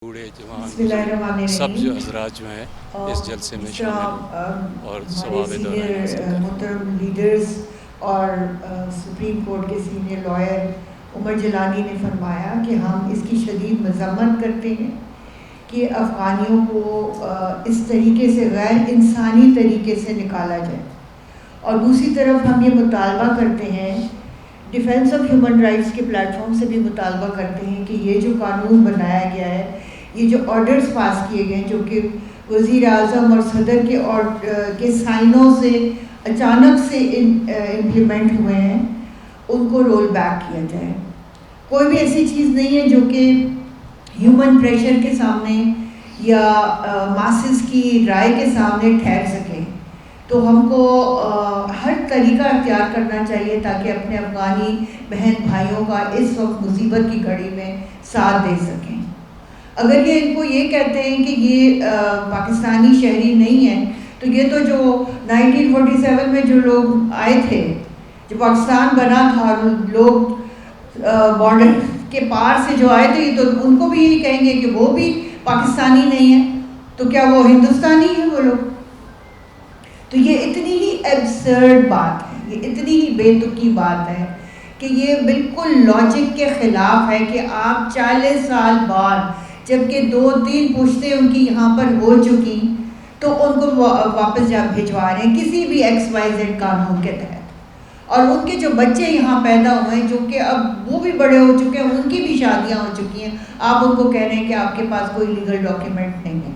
بوڑھے جوان سب جو حضرات جو ہیں اس جلسے میں شامل ہوں اور ثواب دوران حاصل کریں۔ محترم لیڈرز اور سپریم کورٹ کے سینئر لائر عمر جیلانی نے فرمایا کہ ہم اس کی شدید مذمت کرتے ہیں کہ افغانیوں کو اس طریقے سے غیر انسانی طریقے سے نکالا جائے، اور دوسری طرف ہم یہ مطالبہ کرتے ہیں، ڈیفینس آف ہیومن رائٹس کے پلیٹ فارم سے بھی مطالبہ کرتے ہیں کہ یہ جو قانون بنایا گیا ہے، یہ جو آرڈرز پاس کیے گئے جو کہ وزیر اعظم اور صدر کے سائنوں سے اچانک سے امپلیمنٹ ہوئے ہیں، ان کو رول بیک کیا جائے۔ کوئی بھی ایسی چیز نہیں ہے جو کہ ہیومن پریشر کے سامنے یا ماسز کی رائے کے سامنے ٹھہر سکے، تو ہم کو ہر طریقہ اختیار کرنا چاہیے تاکہ اپنے افغانی بہن بھائیوں کا اس وقت مصیبت کی گھڑی میں ساتھ دے سکیں۔ اگر یہ ان کو یہ کہتے ہیں کہ یہ پاکستانی شہری نہیں ہیں، تو یہ تو جو 1947 میں جو لوگ آئے تھے، جو پاکستان بنا تھا، لوگ بارڈر کے پار سے جو آئے تھے، تو ان کو بھی یہی کہیں گے کہ وہ بھی پاکستانی نہیں ہیں، تو کیا وہ ہندوستانی ہیں وہ لوگ؟ تو یہ اتنی ہی ایبسرڈ بات ہے، یہ اتنی ہی بے تکی بات ہے کہ یہ بالکل لاجک کے خلاف ہے کہ آپ 40 سال بعد جبکہ 2-3 پشتیں ان کی یہاں پر ہو چکی تو ان کو واپس بھجوا رہے ہیں کسی بھی XYZ قانون کے تحت، اور ان کے جو بچے یہاں پیدا ہوئے ہیں جو کہ اب وہ بھی بڑے ہو چکے ہیں، ان کی بھی شادیاں ہو چکی ہیں، آپ ان کو کہہ رہے ہیں کہ آپ کے پاس کوئی لیگل ڈاکیومنٹ نہیں ہے۔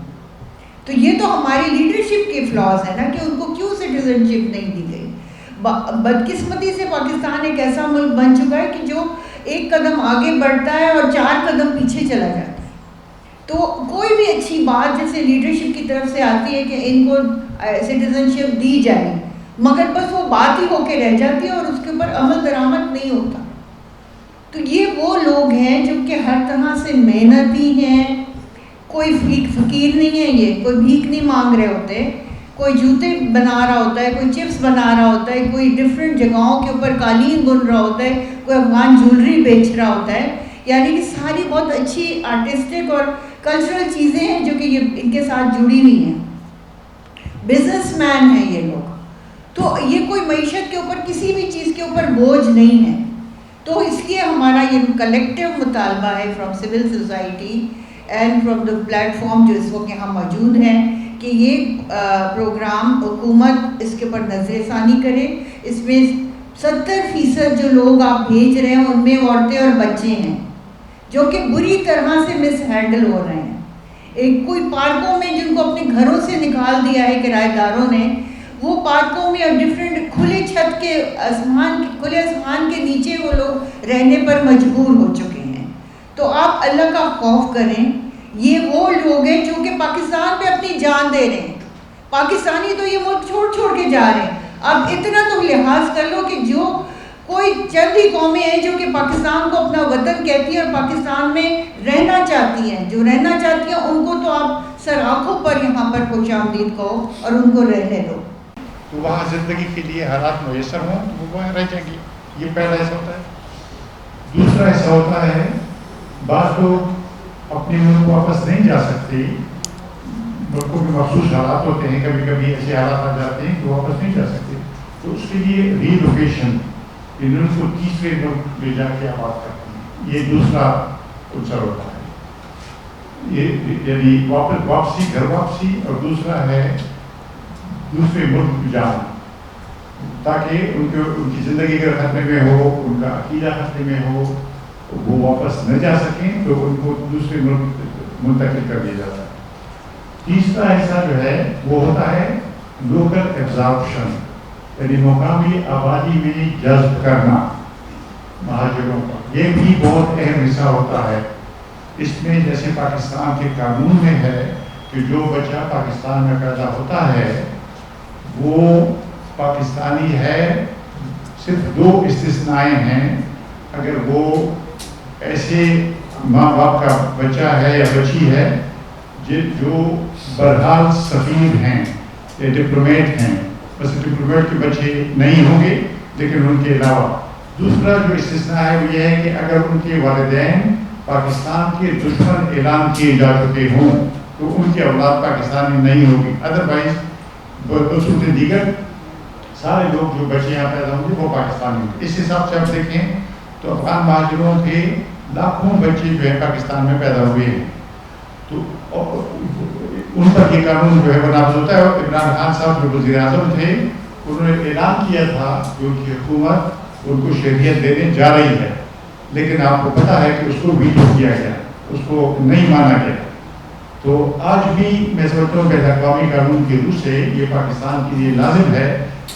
تو یہ تو ہماری لیڈرشپ کے فلاز ہے نا کہ ان کو کیوں سٹیزن شپ نہیں دی گئی۔ بدقسمتی سے پاکستان ایک ایسا ملک بن چکا ہے کہ جو ایک قدم آگے بڑھتا ہے اور 4 قدم پیچھے چلا جاتا ہے۔ تو کوئی بھی اچھی بات جیسے لیڈرشپ کی طرف سے آتی ہے کہ ان کو سٹیزن شپ دی جائے، مگر بس وہ بات ہی ہو کے رہ جاتی ہے اور اس کے اوپر عمل درآمد نہیں ہوتا۔ تو یہ وہ لوگ ہیں جو کہ ہر طرح سے محنتی ہیں، کوئی فقیر نہیں ہے، یہ کوئی بھیک نہیں مانگ رہے ہوتے، کوئی جوتے بنا رہا ہوتا ہے، کوئی چپس بنا رہا ہوتا ہے، کوئی ڈفرینٹ جگہوں کے اوپر قالین بن رہا ہوتا ہے، کوئی افغان جولری بیچ رہا ہوتا ہے، یعنی کہ ساری بہت اچھی آرٹسٹک اور کلچرل چیزیں ہیں جو کہ یہ ان کے ساتھ جڑی ہوئی ہیں۔ بزنس مین ہیں یہ لوگ، تو یہ کوئی معیشت کے اوپر کسی بھی چیز کے اوپر بوجھ نہیں ہے۔ تو اس لیے ہمارا یہ کلیکٹیو مطالبہ ہے from civil society and from the plate form جو اس وقت یہاں موجود ہیں کہ یہ پروگرام حکومت اس کے اوپر نظر ثانی کرے۔ اس میں 70% جو لوگ آپ بھیج رہے ہیں ان میں عورتیں اور بچے ہیں جو کہ بری طرح سے مس ہینڈل ہو رہے ہیں۔ ایک کوئی پارکوں میں جن کو اپنے گھروں سے نکال دیا ہے کرایہ داروں نے، وہ پارکوں میں اب ڈفرینٹ کھلے چھت کے کھلے آسمان کے نیچے وہ لوگ رہنے پر مجبور ہو چکے ہیں۔ تو آپ اللہ کا خوف کریں، یہ وہ لوگ ہیں جو کہ پاکستان پہ اپنی جان دے رہے ہیں۔ پاکستانی تو یہ ملک چھوڑ کے جا رہے ہیں۔ اب اتنا تو لحاظ کر لو کہ جو کوئی چند ہی قومیں ہیں جو کہ پاکستان کو اپنا وطن کہتی ہیں اور پاکستان میں رہنا چاہتی ہیں، جو رہنا چاہتی ہیں ان کو تو آپ سر آنکھوں پر یہاں پر خوش آمدید کہو اور ان کو رہنے دو۔ تو وہاں زندگی کے لیے حالات میسر ہوں تو وہ وہاں رہ جائیں گے، یہ پہلا حصہ ہوتا ہے۔ دوسرا حصہ ہوتا ہے بعض لوگ اپنے ملک واپس نہیں جا سکتے، ملکوں میں مخصوص حالات ہوتے ہیں، کبھی کبھی ایسے حالات آ جاتے ہیں کہ واپس نہیں جا سکتے، تو اس کے لیے ری لوکیشن ان کو تیسرے ملک لے جا کے آباد کرتے ہیں، یہ دوسرا عنصر ہوتا ہے، یہ یعنی واپسی گھر واپسی، اور دوسرا ہے دوسرے ملک جانا تاکہ ان کی زندگی اگر خطرے میں ہو، ان کا عقیدہ خطرے میں ہو، وہ واپس نہ جا سکیں تو ان کو دوسرے ملک منتقل کر دیا جاتا ہے۔ تیسرا حصہ جو ہے وہ ہوتا ہے لوکل ایبزارپشن، یعنی مقامی آبادی میں جذب کرنا مہاجروں کا، یہ بھی بہت اہم حصہ ہوتا ہے۔ اس میں جیسے پاکستان کے قانون میں ہے کہ جو بچہ پاکستان میں پیدا ہوتا ہے وہ پاکستانی ہے، صرف 2 استثنائیں ہیں، اگر وہ ایسے ماں باپ کا بچہ ہے یا بچی ہے جو بہرحال سفیر ہیں یا ڈپلومیٹ ہیں، بس ڈپلومیٹ کے بچے نہیں ہوں گے لیکن ان کے علاوہ۔ دوسرا جو استثناء ہے وہ یہ ہے کہ اگر ان کے والدین پاکستان کے دشمن اعلان کیے جا چکے ہوں تو ان کی اولاد پاکستانی نہیں ہوگی. ادروائز بصورت دیگر سارے لوگ جو بچے یہاں پیدا ہوں گے وہ پاکستانی ہوں گے. اس حساب سے آپ دیکھیں تو افغان مہاجروں کے لاکھوں بچے جو ہے پاکستان میں پیدا ہوئے ہیں. تو ان پر یہ قانون جو ہے وہ نافذ ہوتا ہے. اور عمران خان صاحب جو وزیر اعظم تھے انہوں نے اعلان کیا تھا کہ ان کی حکومت ان کو شہریت دینے جا رہی ہے, لیکن آپ کو پتہ ہے کہ اس کو ویٹو کیا گیا, اس کو نہیں مانا گیا. تو آج بھی میں سمجھتا ہوں بین الاقوامی قانون کی روح سے یہ پاکستان کے لیے لازم ہے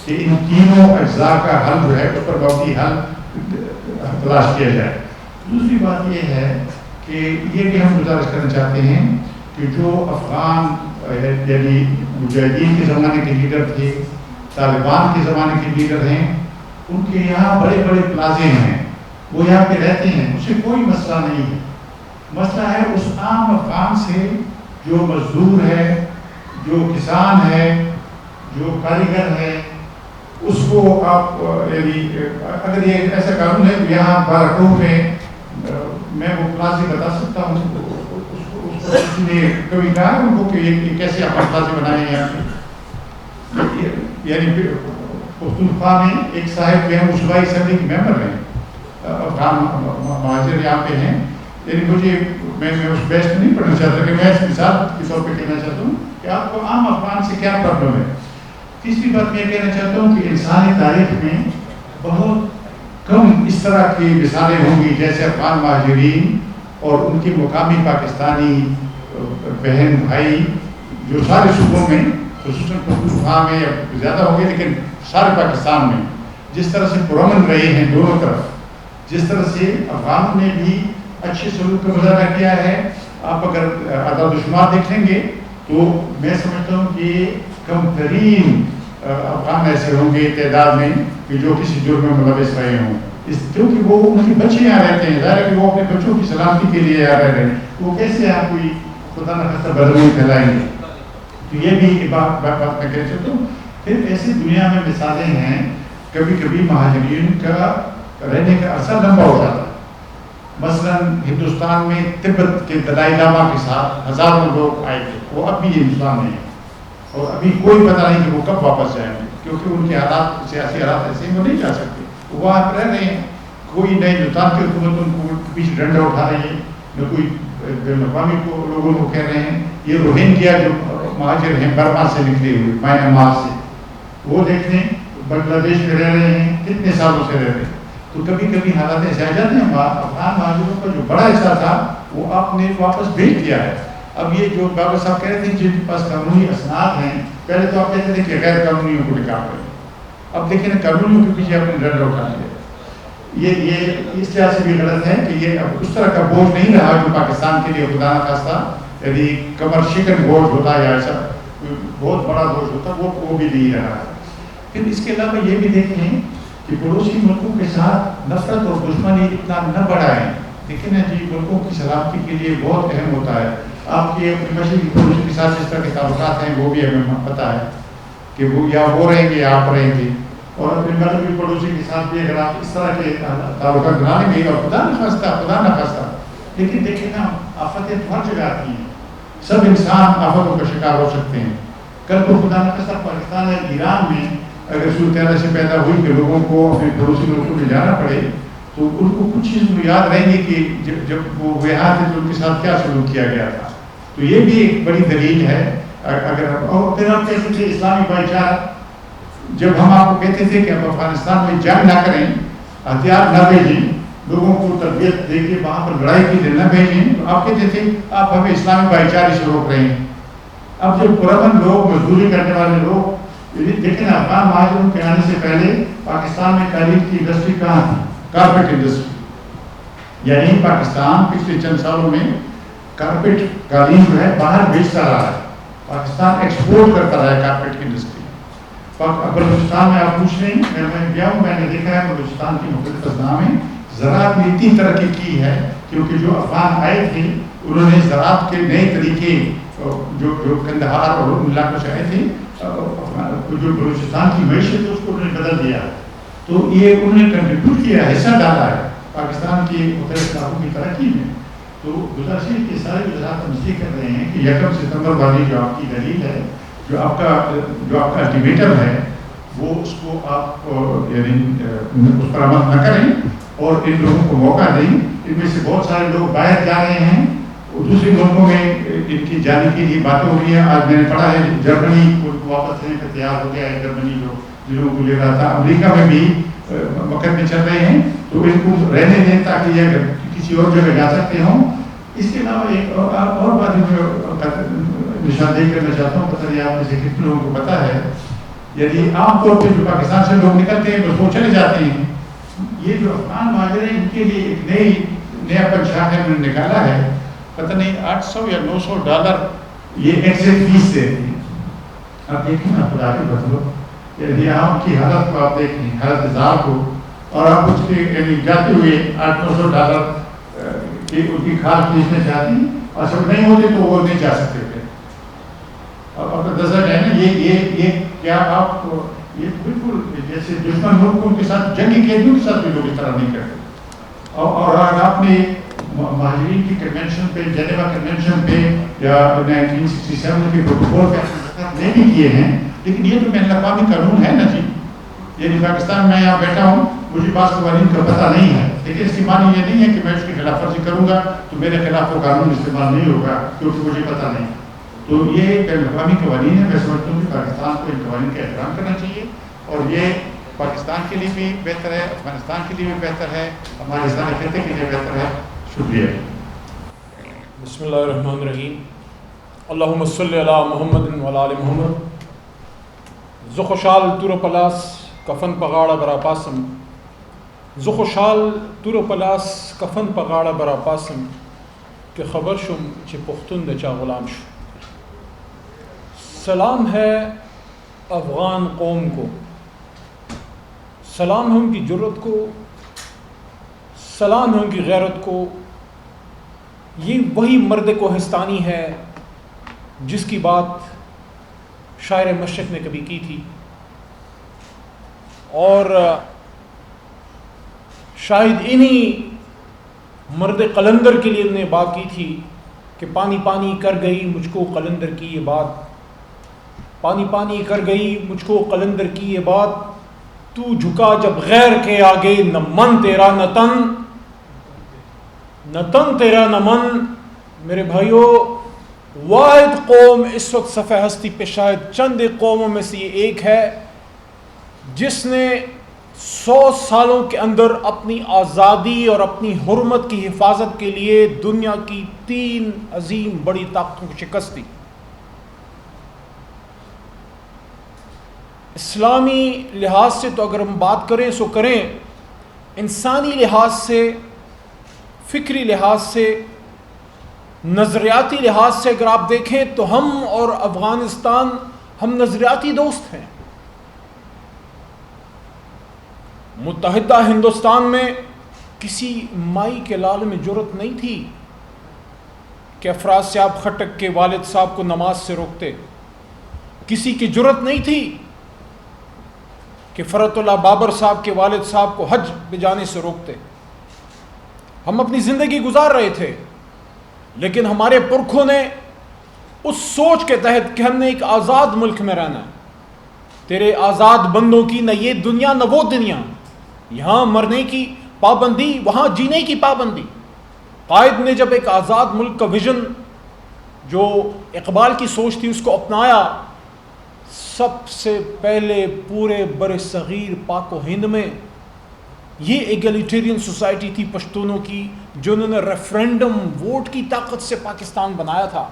کہ ان تینوں اجزاء کا حل جو ہے اس پر وقتی حل تلاش کیا جائے. دوسری بات یہ ہے کہ یہ بھی ہم گزارش کرنا چاہتے ہیں کہ جو افغان یعنی مجاہدین کے زمانے کے لیڈر تھے, طالبان کے زمانے کے لیڈر ہیں, ان کے یہاں بڑے بڑے پلازے ہیں, وہ یہاں پہ رہتے ہیں, اس سے کوئی مسئلہ نہیں ہے. مسئلہ ہے اس عام افغان سے جو مزدور ہے, جو کسان ہے, جو کاریگر ہے, اس کو آپ یعنی اگر یہ ایسا قانون ہے تو یہاں باراکو میں وہ پلازے بتا سکتا ہوں, اس نے کبھی کہا ان کو کہ یہ کیسے آپ پلازے بنائے ہیں یہاں پہ. یعنی پختونخوا میں ایک صاحب جو ہے وہ صوبائی اسمبلی کے ممبر ہیں, افغان مہاجر یہاں پہ ہیں. یعنی مجھے میں اس بیس میں نہیں پڑھنا چاہتا کہ میں اس مثال کے طور پہ کہنا چاہتا ہوں کہ آپ کو عام افغان سے کیا پرابلم ہے. تیسری بات میں کہنا چاہتا ہوں کہ انسانی تاریخ میں بہت کم اس طرح کی مثالیں ہوں گی جیسے افغان مہاجرین اور ان کی مقامی پاکستانی بہن بھائی جو سارے صوبوں میں خصوصاً پختونخوا میں زیادہ ہوں گے لیکن سارے پاکستان میں جس طرح سے پرامن رہے ہیں دونوں طرف, جس طرح سے افغانوں نے بھی اچھے سلوک کا مظاہرہ کیا ہے. آپ اگر اعداد و شمار دیکھیں گے تو میں سمجھتا ہوں کہ کم ترین افغان ایسے ہوں گے تعداد میں کہ جو کسی جرم میں ملوث رہے ہوں, کیونکہ وہ ان کے بچے یہاں رہتے ہیں. ظاہر ہے کہ وہ اپنے بچوں کی سلامتی کے لیے یہاں رہ رہے ہیں, وہ کیسے یہاں کوئی خدا نخواستہ بدنامی پھیلائیں گے. تو یہ بھی بات میں کہہ سکتا ہوں. پھر ایسی دنیا میں مثالیں ہیں کبھی کبھی مہاجرین کا رہنے کا عرصہ لمبا ہو جاتا ہے. مثلا ہندوستان میں تبت کے دلائی لاما کے ساتھ ہزاروں لوگ آئے تھے, وہ اب بھی ہندوستان میں ہیں اور ابھی کوئی پتہ نہیں کہ وہ کب واپس جائیں گے, کیونکہ ان کے حالات سیاسی حالات ایسے ہیں وہ نہیں جا سکتے, وہ وہاں پر رہ رہے ہیں. کوئی نئی ہندوستان کی حکومت ان کو پیچھے ڈنڈا اٹھا رہی ہے, نہ کوئی بین الاقوامی کو لوگوں کو کہہ رہے ہیں. یہ روہنگیا جو مہاجر ہیں برما سے نکلے ہوئے میانمار سے, وہ دیکھ لیں بنگلہ دیش میں رہ رہے ہیں, کتنے سالوں سے رہ رہے ہیں. تو کبھی کبھی حالات ایسے آ جاتے ہیں. افغان مہاجروں کا جو بڑا حصہ تھا وہ آپ نے واپس بھیج دیا ہے. اب یہ جو بابا صاحب کہہ رہے تھے جن کے پاس قانونی اسناد ہیں, پہلے تو آپ کہتے تھے کہ غیر قانونیوں کو نکال رہے ہیں, اب دیکھیں نا قانونیوں کے پیچھے اپنے ڈنڈا اٹھا لیا. یہ اس لحاظ سے بھی غلط ہے کہ یہ اب اس طرح کا بوجھ نہیں رہا جو پاکستان کے لیے خدا نخواستہ یعنی کمر شکن بوجھ ہوتا ہے یا ایسا بہت بڑا بوجھ ہوتا, وہ بھی نہیں رہا ہے. پھر اس کے علاوہ یہ بھی دیکھیں کہ پڑوسی ملکوں کے ساتھ نفرت اور دشمنی اتنا نہ بڑھائیں. دیکھیں نا جی, ملکوں کی سلامتی کے لیے بہت اہم ہوتا ہے. آپ کے اپنے مشرقی پڑوسی کے ساتھ جس طرح کے تعلقات ہیں وہ بھی ہمیں پتہ ہے کہ وہ یا وہ رہیں گے یا آپ رہیں گے, اور اپنے مغربی پڑوسی کے ساتھ بھی اگر آپ اس طرح کے تعلقات بنا لیں گے اور خدا نخواستہ لیکن دیکھیں نا آفتیں تو ہر جگہ آتی ہیں, سب انسان آفتوں کا شکار ہو سکتے ہیں. کل کو خدا نخواستہ پاکستان یا ایران میں اگر صورتحال سے پیدا ہوئی کہ لوگوں کو اپنے پڑوسی ملکوں میں جانا پڑے تو ان کو کچھ چیز یاد رہیں گی کہ جب وہ یہاں تھے تو ان کے ساتھ کیا سلوک کیا گیا تھا. تو یہ بھی ایک بڑی دلیل ہے. اگر اور پھر آپ کہتے تھے اسلامی بھائی چارہ, جب ہم آپ کو کہتے تھے کہ آپ افغانستان میں جنگ نہ کریں, ہتھیار نہ بھیجیں, لوگوں کو تربیت دے کے وہاں پر لڑائی کے لیے نہ بھیجیں, تو آپ کہتے تھے آپ ہمیں اسلامی بھائی چارے سے روک رہے ہیں. اب جب پرامن لوگ, مزدوری کرنے والے لوگ, دیکھیں نا افغان مہاجروں کے آنے سے پہلے پاکستان میں قالین کی انڈسٹری کہاں تھی؟ Carpet industry. یعنی پاکستان پچھلے چند سالوں میں کارپیٹ قالین جو ہے باہر بیچتا رہا ہے, پاکستان ایکسپورٹ کرتا رہا ہے کارپیٹ کی انڈسٹری. بلوچستان میں آپ پوچھ رہے ہیں, میں گیا ہوں, میں نے دیکھا ہے بلوچستان کی مختلف اضلاع میں زراعت نے اتنی ترقی کی ہے کیونکہ جو افغان آئے تھے انہوں نے زراعت کے نئے طریقے جو کندہار اور ان علاقوں سے آئے تھے, جو بلوچستان کی معیشت ہے اس کو انہوں نے بدل دیا. تو یہ انہوں نے کنٹریبیوٹ کیا, حصہ ڈالا ہے پاکستان کی مختلف علاقوں کی ترقی میں. تو گزشتہ کی ساری وجوہات ہم اس لیے کر رہے ہیں کہ 1 ستمبر والی جو آپ کی دلیل ہے، جو آپ کا الٹیمیٹم ہے، وہ اس کو آپ یعنی اس پر عمل نہ کریں اور ان لوگوں کو موقع دیں. ان میں سے بہت سارے لوگ باہر جا رہے ہیں، دوسرے ملکوں میں ان کی جانے کے لیے باتیں ہو رہی ہیں. آج میں نے پڑھا ہے جرمنی کو واپس لینے کا تیار ہو گیا ہے، جرمنی جو لوگوں کو لے رہا تھا. امریکہ میں بھی مقدمے چل رہے ہیں، تو ان کو رہنے دیں تاکہ یہ کسی اور جگہ جا سکتے ہوں. اس کے علاوہ ایک اور بات نشاندہی کرنا چاہتا ہوں، پتہ نہیں آپ میں سے کتنے لوگوں کو پتہ ہے، یعنی عام طور پہ جو پاکستان سے لوگ نکلتے ہیں بس وہ چلے جاتے ہیں. یہ جو افغان مہاجر ہیں ان کے لیے ایک نیا پنچھا ہے انہوں نے نکالا ہے، پتہ نہیں $800 یا $900 یہ ایگزٹ فیس سے. آپ دیکھیں نا خدا کے بدلو، یعنی یہاں کی حالت کو آپ دیکھیں، حالت زار کو، اور آپ اس کے یعنی جاتے ہوئے $800-900 کی ان کی کھاد کھینچنا چاہتے ہیں، اور سب نہیں ہوتے تو وہ نہیں جا سکتے تھے. اور نظر ہے نا یہ کیا آپ یہ بالکل جیسے دشمن ملکوں کے ساتھ جنگی قیدیوں کے ساتھ بھی لوگ اس طرح نہیں کرتے. اور آپ نے مہاجرین کی کنونشن پہ، جنیوا کنونشن پہ یا 1967 کے پروٹوکول پہ نہیں بھی کیے ہیں، لیکن یہ تو بین الاقوامی قانون ہے نا جی. یعنی پاکستان میں یہاں بیٹھا ہوں، مجھے بعض قوانین کا پتہ نہیں ہے، لیکن اس کی معنی یہ نہیں ہے کہ میں اس کی خلاف ورزی کروں گا تو میرے خلاف وہ قانون استعمال نہیں ہوگا کیونکہ مجھے پتہ نہیں. تو یہ بین الاقوامی قوانین ہے. میں سمجھتا ہوں کہ پاکستان کو ان قوانین کا احترام کرنا چاہیے، اور یہ پاکستان کے لیے بھی بہتر ہے، افغانستان کے لیے بھی بہتر ہے، ہمارے اسلامی خطے کے لیے بہتر ہے. شکریہ. بسم اللہ الرحمن الرحیم. اللہم صلی علی محمد و علی آل محمد. زخوشال تور پلاس کفن پغاڑا برا پاسم، زخوشال تور پلاس کفن پغاڑا برا پاسم، کہ خبر شم چھ پختون دچا غلام شو. سلام ہے افغان قوم کو، سلام ہے ان کی جرت کو، سلام ہے ان کی غیرت کو. یہ وہی مرد کوہستانی ہے جس کی بات شاعر مشرق نے کبھی کی تھی، اور شاید انہی مرد قلندر کے لیے انہوں نے بات کی تھی کہ پانی پانی کر گئی مجھ کو قلندر کی یہ بات، پانی پانی کر گئی مجھ کو قلندر کی یہ بات. تو جھکا جب غیر کے آگے، نہ من تیرا نہ تن، نہ تن تیرا نہ من. میرے بھائیو، واحد قوم اس وقت صفحہ ہستی پہ شاید چند قوموں میں سے یہ ایک ہے جس نے 100 سالوں کے اندر اپنی آزادی اور اپنی حرمت کی حفاظت کے لیے دنیا کی 3 عظیم بڑی طاقتوں کو شکست دی. اسلامی لحاظ سے تو اگر ہم بات کریں سو کریں، انسانی لحاظ سے، فکری لحاظ سے، نظریاتی لحاظ سے اگر آپ دیکھیں تو ہم اور افغانستان ہم نظریاتی دوست ہیں. متحدہ ہندوستان میں کسی مائی کے لال میں جرت نہیں تھی کہ افراز صاحب خٹک کے والد صاحب کو نماز سے روکتے. کسی کی جرت نہیں تھی کہ فرت اللہ بابر صاحب کے والد صاحب کو حج پہ جانے سے روکتے. ہم اپنی زندگی گزار رہے تھے، لیکن ہمارے پرکھوں نے اس سوچ کے تحت کہ ہم نے ایک آزاد ملک میں رہنا ہے، تیرے آزاد بندوں کی نہ یہ دنیا نہ وہ دنیا، یہاں مرنے کی پابندی وہاں جینے کی پابندی. قائد نے جب ایک آزاد ملک کا ویژن جو اقبال کی سوچ تھی اس کو اپنایا، سب سے پہلے پورے بر صغیر پاک و ہند میں یہ ایگلیٹیرین سوسائٹی تھی پشتونوں کی، جو انہوں نے ریفرینڈم ووٹ کی طاقت سے پاکستان بنایا تھا.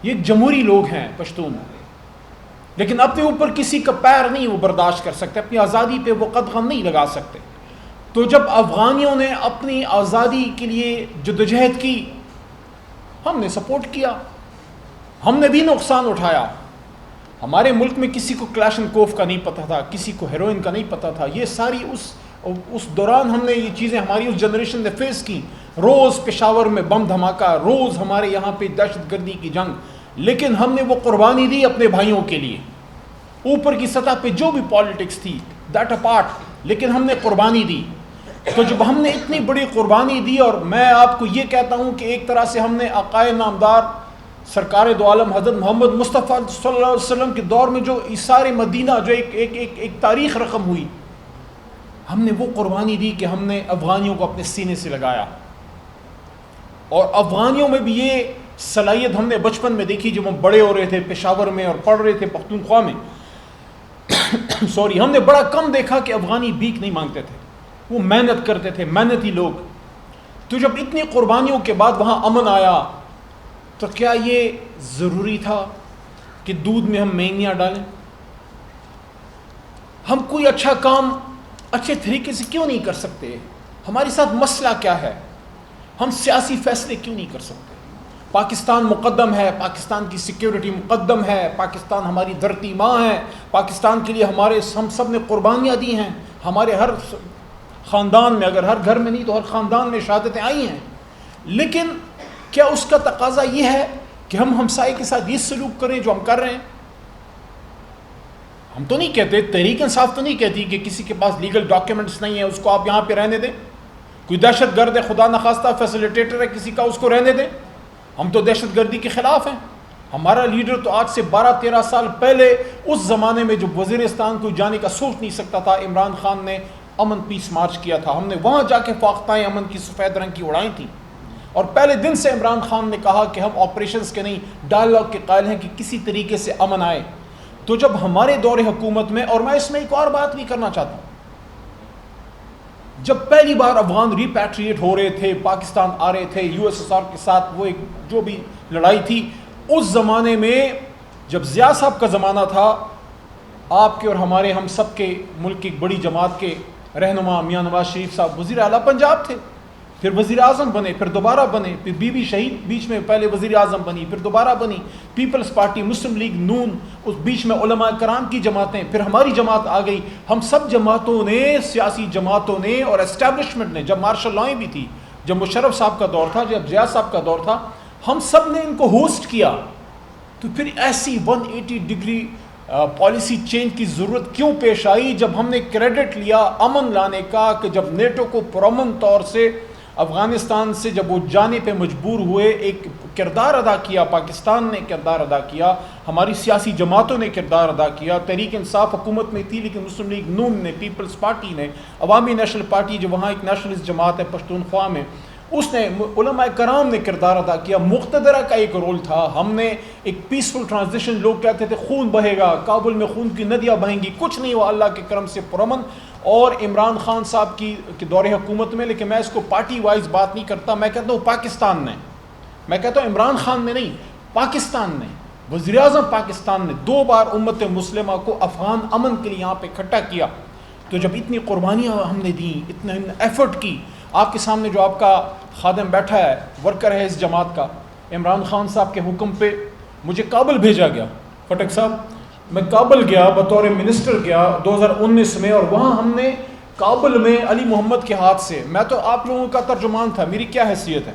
یہ ایک جمہوری لوگ ہیں پشتون، لیکن اپنے اوپر کسی کا پیر نہیں وہ برداشت کر سکتے، اپنی آزادی پہ وہ قدغن نہیں لگا سکتے. تو جب افغانیوں نے اپنی آزادی کے لیے جدوجہد کی، ہم نے سپورٹ کیا، ہم نے بھی نقصان اٹھایا. ہمارے ملک میں کسی کو کلاشنکوف کا نہیں پتہ تھا، کسی کو ہیروئن کا نہیں پتہ تھا. یہ ساری اس دوران ہم نے یہ چیزیں ہماری اس جنریشن نے فیس کی. روز پشاور میں بم دھماکہ، روز ہمارے یہاں پہ دہشت گردی کی جنگ، لیکن ہم نے وہ قربانی دی اپنے بھائیوں کے لیے. اوپر کی سطح پہ جو بھی پالیٹکس تھی دیٹ اپارٹ، لیکن ہم نے قربانی دی. تو جب ہم نے اتنی بڑی قربانی دی، اور میں آپ کو یہ کہتا ہوں کہ ایک طرح سے ہم نے آقائے نامدار سرکار دو عالم حضرت محمد مصطفیٰ صلی اللہ علیہ وسلم کے دور میں جو ایثار مدینہ جو ایک تاریخ رقم ہوئی، ہم نے وہ قربانی دی کہ ہم نے افغانیوں کو اپنے سینے سے لگایا. اور افغانیوں میں بھی یہ صلاحیت ہم نے بچپن میں دیکھی جب ہم بڑے ہو رہے تھے پشاور میں اور پڑھ رہے تھے پختونخوا میں ہم نے بڑا کم دیکھا کہ افغانی بھیک نہیں مانگتے تھے، وہ محنت کرتے تھے، محنتی لوگ. تو جب اتنی قربانیوں کے بعد وہاں امن آیا تو کیا یہ ضروری تھا کہ دودھ میں ہم مہنگیاں ڈالیں؟ ہم کوئی اچھا کام اچھے طریقے سے کیوں نہیں کر سکتے؟ ہمارے ساتھ مسئلہ کیا ہے؟ ہم سیاسی فیصلے کیوں نہیں کر سکتے؟ پاکستان مقدم ہے، پاکستان کی سیکیورٹی مقدم ہے، پاکستان ہماری دھرتی ماں ہے، پاکستان کے لیے ہم سب نے قربانیاں دی ہیں. ہمارے ہر خاندان میں، اگر ہر گھر میں نہیں تو ہر خاندان میں شہادتیں آئی ہیں. لیکن کیا اس کا تقاضا یہ ہے کہ ہم ہمسائے کے ساتھ یہ سلوک کریں جو ہم کر رہے ہیں؟ ہم تو نہیں کہتے، تحریک انصاف تو نہیں کہتی کہ کسی کے پاس لیگل ڈاکیومنٹس نہیں ہے اس کو آپ یہاں پہ رہنے دیں. کوئی دہشت گرد ہے، خدا نخواستہ فیسیلیٹیٹر ہے کسی کا، اس کو رہنے دیں. ہم تو دہشت گردی کے خلاف ہیں. ہمارا لیڈر تو آج سے 12-13 سال پہلے اس زمانے میں جب وزیرستان کو جانے کا سوچ نہیں سکتا تھا، عمران خان نے امن پیس مارچ کیا تھا. ہم نے وہاں جا کے فاختائیں امن کی سفید رنگ کی اڑائی تھیں، اور پہلے دن سے عمران خان نے کہا کہ ہم آپریشنز کے نہیں ڈائلاگ کے قائل ہیں کہ کسی طریقے سے امن آئے. تو جب ہمارے دور حکومت میں، اور میں اس میں ایک اور بات بھی کرنا چاہتا ہوں، جب پہلی بار افغان ریپیٹریٹ ہو رہے تھے، پاکستان آ رہے تھے یو ایس ایس آر کے ساتھ، وہ ایک جو بھی لڑائی تھی اس زمانے میں، جب ضیاء صاحب کا زمانہ تھا، آپ کے اور ہمارے ہم سب کے ملک کی ایک بڑی جماعت کے رہنما میاں نواز شریف صاحب وزیر اعلیٰ پنجاب تھے، پھر وزیر اعظم بنے، پھر دوبارہ بنے، پھر بی بی شہید بیچ میں پہلے وزیر اعظم بنی، پھر دوبارہ بنی، پیپلز پارٹی، مسلم لیگ نون، اس بیچ میں علماء کرام کی جماعتیں، پھر ہماری جماعت آ گئی. ہم سب جماعتوں نے، سیاسی جماعتوں نے اور اسٹیبلشمنٹ نے، جب مارشل لائیں بھی تھی، جب مشرف صاحب کا دور تھا، جب ضیاء صاحب کا دور تھا، ہم سب نے ان کو ہوسٹ کیا. تو پھر ایسی 180 ڈگری پالیسی چینج کی ضرورت کیوں پیش آئی جب ہم نے کریڈٹ لیا امن لانے کا، کہ جب نیٹو کو پرامن طور سے افغانستان سے جب وہ جانے پہ مجبور ہوئے، ایک کردار ادا کیا، پاکستان نے کردار ادا کیا، ہماری سیاسی جماعتوں نے کردار ادا کیا. تحریک انصاف حکومت میں تھی لیکن مسلم لیگ نون نے، پیپلز پارٹی نے، عوامی نیشنل پارٹی جو وہاں ایک نیشنلسٹ جماعت ہے پشتونخوا میں، اس نے، علماء کرام نے کردار ادا کیا. مقتدرہ کا ایک رول تھا. ہم نے ایک پیسفل ٹرانزیشن، لوگ کہتے تھے خون بہے گا، کابل میں خون کی ندیاں بہیں گی، کچھ نہیں ہوا اللہ کے کرم سے پرامن. اور عمران خان صاحب کی دور حکومت میں، لیکن میں اس کو پارٹی وائز بات نہیں کرتا، میں کہتا ہوں پاکستان نے، میں کہتا ہوں عمران خان نے نہیں، پاکستان نے، وزیر اعظم پاکستان نے 2 بار امت مسلمہ کو افغان امن کے لیے یہاں پہ اکٹھا کیا. تو جب اتنی قربانیاں ہم نے دیں، اتنا ایفرٹ کی، آپ کے سامنے جو آپ کا خادم بیٹھا ہے، ورکر ہے اس جماعت کا، عمران خان صاحب کے حکم پہ مجھے کابل بھیجا گیا. فٹک صاحب، میں کابل گیا، بطور منسٹر گیا 2019 میں، اور وہاں ہم نے کابل میں علی محمد کے ہاتھ سے، میں تو آپ لوگوں کا ترجمان تھا، میری کیا حیثیت ہے،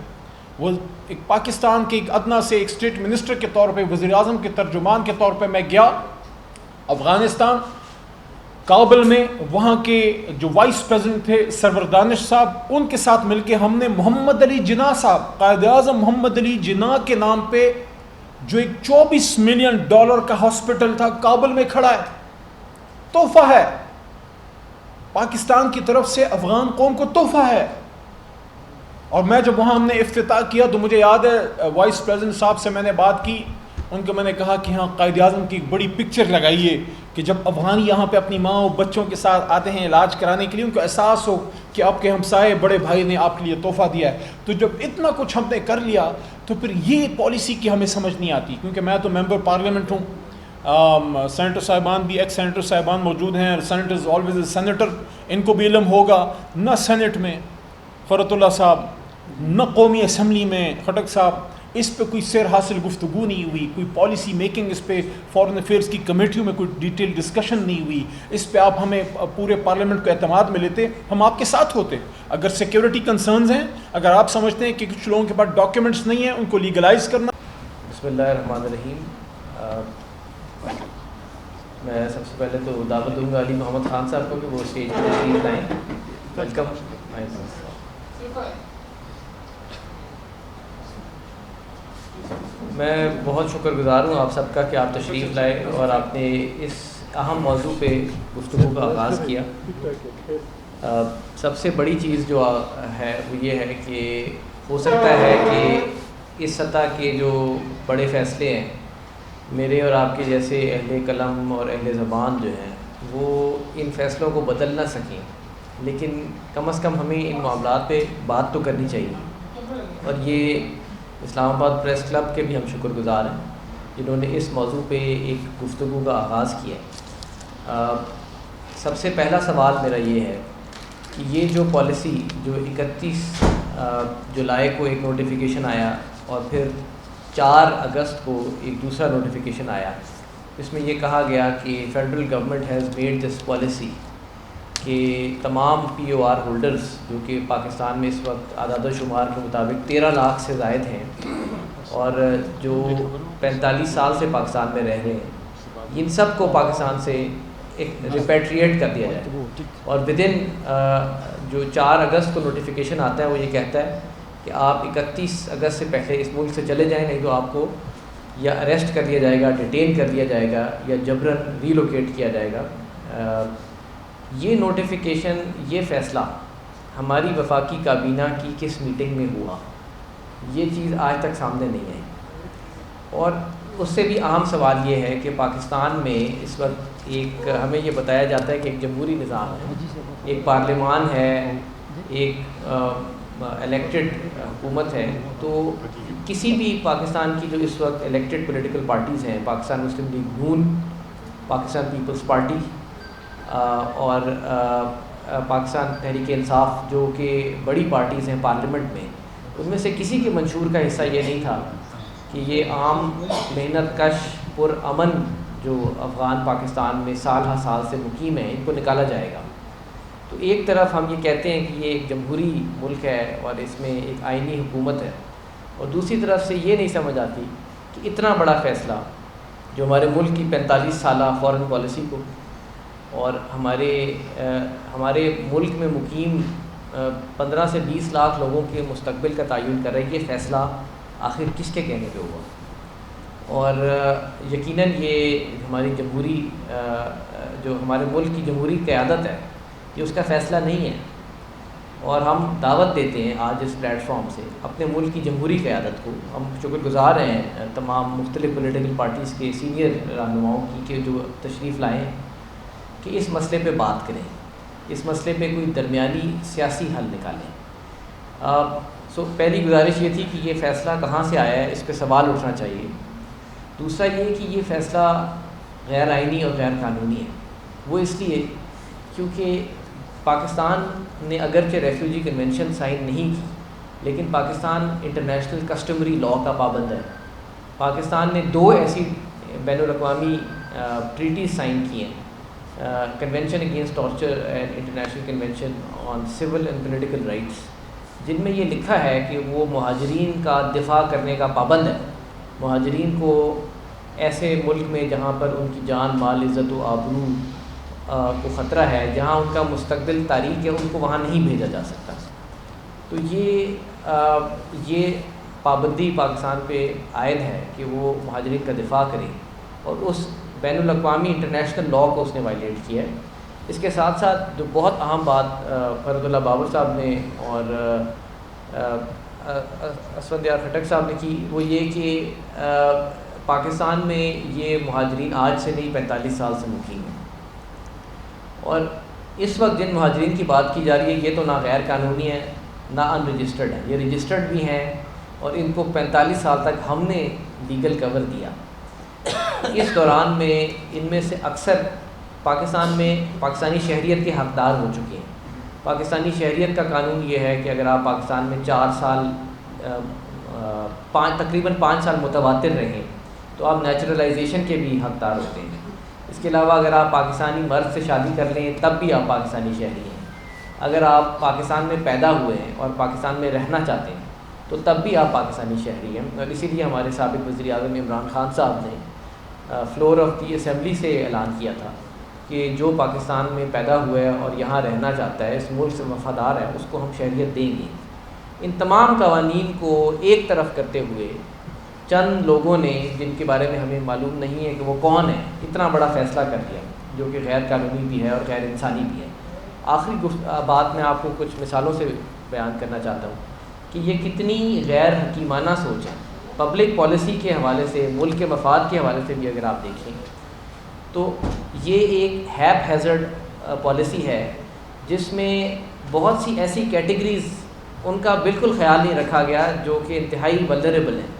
وہ ایک پاکستان کے ایک ادنا سے ایک اسٹیٹ منسٹر کے طور پہ، وزیر اعظم کے ترجمان کے طور پہ میں گیا افغانستان، کابل میں. وہاں کے جو وائس پریزیڈنٹ تھے سرور دانش صاحب، ان کے ساتھ مل کے ہم نے محمد علی جناح صاحب، قائد اعظم محمد علی جناح کے نام پہ جو ایک $24 ملین کا ہاسپٹل تھا کابل میں کھڑا ہے، تحفہ ہے پاکستان کی طرف سے، افغان قوم کو تحفہ ہے. اور میں جب وہاں ہم نے افتتاح کیا تو مجھے یاد ہے وائس پریزیڈنٹ صاحب سے میں نے بات کی، ان کو میں نے کہا کہ ہاں قائد اعظم کی ایک بڑی پکچر لگائیے کہ جب افغانی یہاں پہ اپنی ماں اور بچوں کے ساتھ آتے ہیں علاج کرانے کے لیے، ان کو احساس ہو کہ آپ کے ہمسائے بڑے بھائی نے آپ کے لیے تحفہ دیا ہے. تو جب اتنا کچھ ہم نے کر لیا تو پھر یہ پالیسی کی ہمیں سمجھ نہیں آتی، کیونکہ میں تو ممبر پارلیمنٹ ہوں، سینیٹر صاحبان بھی، ایکس سینیٹر صاحبان موجود ہیں، سینیٹرز آلویز اے سینیٹر، ان کو بھی علم ہوگا، نہ سینٹ میں فرت اللہ صاحب، نہ قومی اسمبلی میں خٹک صاحب، اس پہ کوئی سیر حاصل گفتگو نہیں ہوئی، کوئی پالیسی میکنگ اس پہ فارن افیئرس کی کمیٹیوں میں کوئی ڈیٹیل ڈسکشن نہیں ہوئی. اس پہ آپ ہمیں پورے پارلیمنٹ کو اعتماد میں لیتے، ہم آپ کے ساتھ ہوتے. اگر سیکیورٹی کنسرنز ہیں، اگر آپ سمجھتے ہیں کہ کچھ لوگوں کے پاس ڈاکیومنٹس نہیں ہیں، ان کو لیگلائز کرنا. بسم اللہ الرحمن الرحیم. میں سب سے پہلے تو دعوت دوں گا علی محمد خان صاحب کو کہ وہ اسٹیج پہ تشریف لائیں. ویلکم. میں بہت شکر گزار ہوں آپ سب کا کہ آپ تشریف لائے اور آپ نے اس اہم موضوع پہ گفتگو کا آغاز کیا. سب سے بڑی چیز جو ہے وہ یہ ہے کہ ہو سکتا ہے کہ اس سطح کے جو بڑے فیصلے ہیں میرے اور آپ کے جیسے اہل قلم اور اہل زبان جو ہیں وہ ان فیصلوں کو بدل نہ سکیں، لیکن کم از کم ہمیں ان معاملات پہ بات تو کرنی چاہیے. اور یہ اسلام آباد پریس کلب کے بھی ہم شکر گزار ہیں جنہوں نے اس موضوع پہ ایک گفتگو کا آغاز کیا. سب سے پہلا سوال میرا یہ ہے کہ یہ جو پالیسی جو 31 جولائی کو ایک نوٹیفیکیشن آیا اور پھر 4 اگست کو ایک دوسرا نوٹیفیکیشن آیا، اس میں یہ کہا گیا کہ federal government has made this policy کہ تمام POR ہولڈرز جو کہ پاکستان میں اس وقت اعداد و شمار کے مطابق 13 لاکھ سے زائد ہیں اور جو 45 سال سے پاکستان میں رہ رہے ہیں، ان سب کو پاکستان سے ایک ریپیٹریٹ کر دیا جائے. اور ودن جو 4 اگست کو نوٹیفیکیشن آتا ہے وہ یہ کہتا ہے کہ آپ 31 اگست سے پہلے اس ملک سے چلے جائیں، نہیں تو آپ کو یا اریسٹ کر لیا جائے گا، ڈیٹین کر لیا جائے گا یا جبراً ریلوکیٹ کیا جائے گا. یہ نوٹیفیکیشن، یہ فیصلہ ہماری وفاقی کابینہ کی کس میٹنگ میں ہوا، یہ چیز آج تک سامنے نہیں آئی. اور اس سے بھی اہم سوال یہ ہے کہ پاکستان میں اس وقت ایک ہمیں یہ بتایا جاتا ہے کہ ایک جمہوری نظام ہے، ایک پارلیمان ہے، ایک الیکٹڈ حکومت ہے. تو کسی بھی پاکستان کی جو اس وقت الیکٹڈ پولیٹیکل پارٹیز ہیں، پاکستان مسلم لیگ نون، پاکستان پیپلز پارٹی اور پاکستان تحریک انصاف، جو کہ بڑی پارٹیز ہیں پارلیمنٹ میں، ان میں سے کسی کے منشور کا حصہ یہ نہیں تھا کہ یہ عام محنت کش پرامن جو افغان پاکستان میں سال ہر سال سے مقیم ہیں ان کو نکالا جائے گا. تو ایک طرف ہم یہ کہتے ہیں کہ یہ ایک جمہوری ملک ہے اور اس میں ایک آئینی حکومت ہے، اور دوسری طرف سے یہ نہیں سمجھ آتی کہ اتنا بڑا فیصلہ جو ہمارے ملک کی 45 سالہ فارن پالیسی کو اور ہمارے ملک میں مقیم 15 سے 20 لاکھ لوگوں کے مستقبل کا تعین کر رہا ہے، یہ فیصلہ آخر کس کے کہنے پہ ہوا. اور یقیناً یہ ہماری جمہوری جو ہمارے ملک کی جمہوری قیادت ہے یہ اس کا فیصلہ نہیں ہے. اور ہم دعوت دیتے ہیں آج اس پلیٹ فارم سے اپنے ملک کی جمہوری قیادت کو، ہم شکر گزار ہیں تمام مختلف پولیٹیکل پارٹیز کے سینئر رہنماؤں کی کہ جو تشریف لائے ہیں کہ اس مسئلے پہ بات کریں، اس مسئلے پہ کوئی درمیانی سیاسی حل نکالیں. پہلی گزارش یہ تھی کہ یہ فیصلہ کہاں سے آیا ہے، اس پہ سوال اٹھنا چاہیے. دوسرا یہ کہ یہ فیصلہ غیر آئینی اور غیر قانونی ہے. وہ اس لیے کیونکہ پاکستان نے اگرچہ ریفیوجی کنونشن سائن نہیں کی، لیکن پاکستان انٹرنیشنل کسٹمری لاء کا پابند ہے. پاکستان نے 2 ایسی بین الاقوامی ٹریٹیز سائن کی ہیں، convention against torture and international convention on civil and political rights, جن میں یہ لکھا ہے کہ وہ مہاجرین کا دفاع کرنے کا پابند ہے. مہاجرین کو ایسے ملک میں جہاں پر ان کی جان مال عزت و آبرو کو خطرہ ہے، جہاں ان کا مستقبل تاریخ ہے، ان کو وہاں نہیں بھیجا جا سکتا. تو یہ پابندی پاکستان پہ عائد ہے کہ وہ مہاجرین کا دفاع کرے، اور اس بین الاقوامی انٹرنیشنل لاء کو اس نے وائلیٹ کیا ہے. اس کے ساتھ ساتھ جو بہت اہم بات فرد اللہ بابر صاحب نے اور اسفند یار خٹک صاحب نے کی وہ یہ کہ پاکستان میں یہ مہاجرین آج سے نہیں 45 سال سے مقیم ہیں، اور اس وقت جن مہاجرین کی بات کی جا رہی ہے یہ تو نہ غیر قانونی ہے نہ ان رجسٹرڈ ہے، یہ رجسٹرڈ بھی ہیں اور ان کو 45 سال تک ہم نے لیگل کور دیا. اس دوران میں ان میں سے اکثر پاکستان میں پاکستانی شہریت کے حقدار ہو چکے ہیں. پاکستانی شہریت کا قانون یہ ہے کہ اگر آپ پاکستان میں 4 سال تقریباً 5 سال متواتر رہیں تو آپ نیچرلائزیشن کے بھی حقدار ہوتے ہیں. اس کے علاوہ اگر آپ پاکستانی مرد سے شادی کر لیں تب بھی آپ پاکستانی شہری ہیں. اگر آپ پاکستان میں پیدا ہوئے ہیں اور پاکستان میں رہنا چاہتے ہیں تو تب بھی آپ پاکستانی شہری ہیں. اور اسی لیے ہمارے سابق وزیر اعظم عمران خان صاحب نے فلور آف دی اسمبلی سے اعلان کیا تھا کہ جو پاکستان میں پیدا ہوا ہے اور یہاں رہنا چاہتا ہے، اس ملک سے وفادار ہے، اس کو ہم شہریت دیں گے۔ ان تمام قوانین کو ایک طرف کرتے ہوئے چند لوگوں نے، جن کے بارے میں ہمیں معلوم نہیں ہے کہ وہ کون ہے، اتنا بڑا فیصلہ کر دیا جو کہ غیر قانونی بھی ہے اور غیر انسانی بھی ہے۔ آخری بات میں آپ کو کچھ مثالوں سے بیان کرنا چاہتا ہوں کہ یہ کتنی غیر حکیمانہ سوچ ہے۔ پبلک پالیسی کے حوالے سے، ملک کے مفاد کے حوالے سے بھی اگر آپ دیکھیں تو یہ ایک ہیپ ہیزرڈ پالیسی ہے جس میں بہت سی ایسی کیٹیگریز ان کا بالکل خیال نہیں رکھا گیا جو کہ انتہائی ولنریبل ہیں۔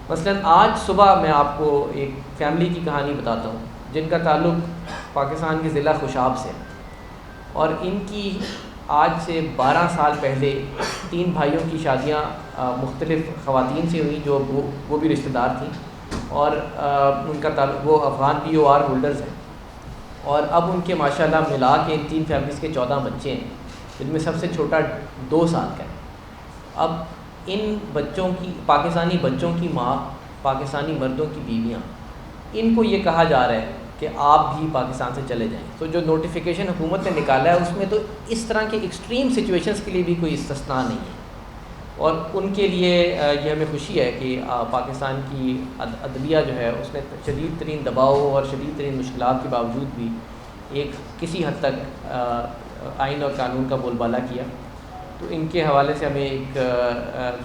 مثلا آج صبح میں آپ کو ایک فیملی کی کہانی بتاتا ہوں جن کا تعلق پاکستان کے ضلع خوشاب سے، اور ان کی آج سے 12 سال پہلے 3 بھائیوں کی شادیاں مختلف خواتین سے ہوئیں جو وہ بھی رشتہ دار تھیں، اور ان کا تعلق، وہ افغان POR ہولڈرز ہیں، اور اب ان کے ماشاءاللہ ملا کے ان 3 فیملیز کے 14 بچے ہیں، جن میں سب سے چھوٹا 2 سال کا ہے۔ اب ان بچوں کی، پاکستانی بچوں کی ماں، پاکستانی مردوں کی بیویاں، ان کو یہ کہا جا رہا ہے کہ آپ بھی پاکستان سے چلے جائیں۔ تو جو نوٹیفیکیشن حکومت نے نکالا ہے اس میں تو اس طرح کے ایکسٹریم سچویشنز کے لیے بھی کوئی استثناء نہیں ہے، اور ان کے لیے یہ ہمیں خوشی ہے کہ پاکستان کی عدلیہ جو ہے اس نے شدید ترین دباؤ اور شدید ترین مشکلات کے باوجود بھی ایک کسی حد تک آئین اور قانون کا بول بالا کیا۔ تو ان کے حوالے سے ہمیں ایک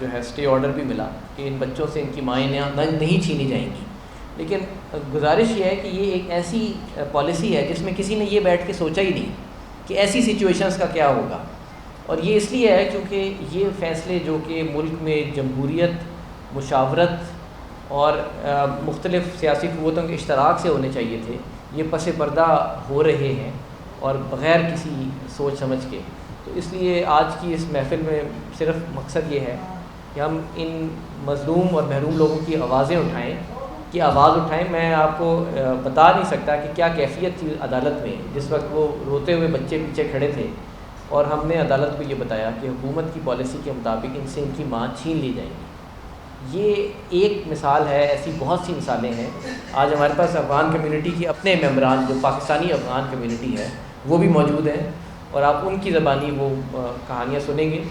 جو ہے اسٹے آرڈر بھی ملا کہ ان بچوں سے ان کی مائیں نہیں چھینی جائیں گی۔ لیکن گزارش یہ ہے کہ یہ ایک ایسی پالیسی ہے جس میں کسی نے یہ بیٹھ کے سوچا ہی نہیں کہ ایسی سچویشنز کا کیا ہوگا، اور یہ اس لیے ہے کیونکہ یہ فیصلے جو کہ ملک میں جمہوریت، مشاورت اور مختلف سیاسی قوتوں کے اشتراک سے ہونے چاہیے تھے، یہ پس پردہ ہو رہے ہیں اور بغیر کسی سوچ سمجھ کے۔ تو اس لیے آج کی اس محفل میں صرف مقصد یہ ہے کہ ہم ان مظلوم اور محروم لوگوں کی آوازیں اٹھائیں، کہ آواز اٹھائیں۔ میں آپ کو بتا نہیں سکتا کہ کیا کیفیت تھی عدالت میں جس وقت وہ روتے ہوئے بچے پیچھے کھڑے تھے، اور ہم نے عدالت کو یہ بتایا کہ حکومت کی پالیسی کے مطابق ان سے ان کی ماں چھین لی جائیں گی۔ یہ ایک مثال ہے، ایسی بہت سی مثالیں ہیں۔ آج ہمارے پاس افغان کمیونٹی کے اپنے ممبران، جو پاکستانی افغان کمیونٹی ہے، وہ بھی موجود ہیں، اور آپ ان کی زبانی وہ کہانیاں سنیں گے۔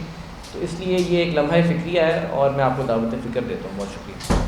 تو اس لیے یہ ایک لمحہ فکریہ ہے، اور میں آپ کو دعوت فکر دیتا ہوں۔ بہت شکریہ۔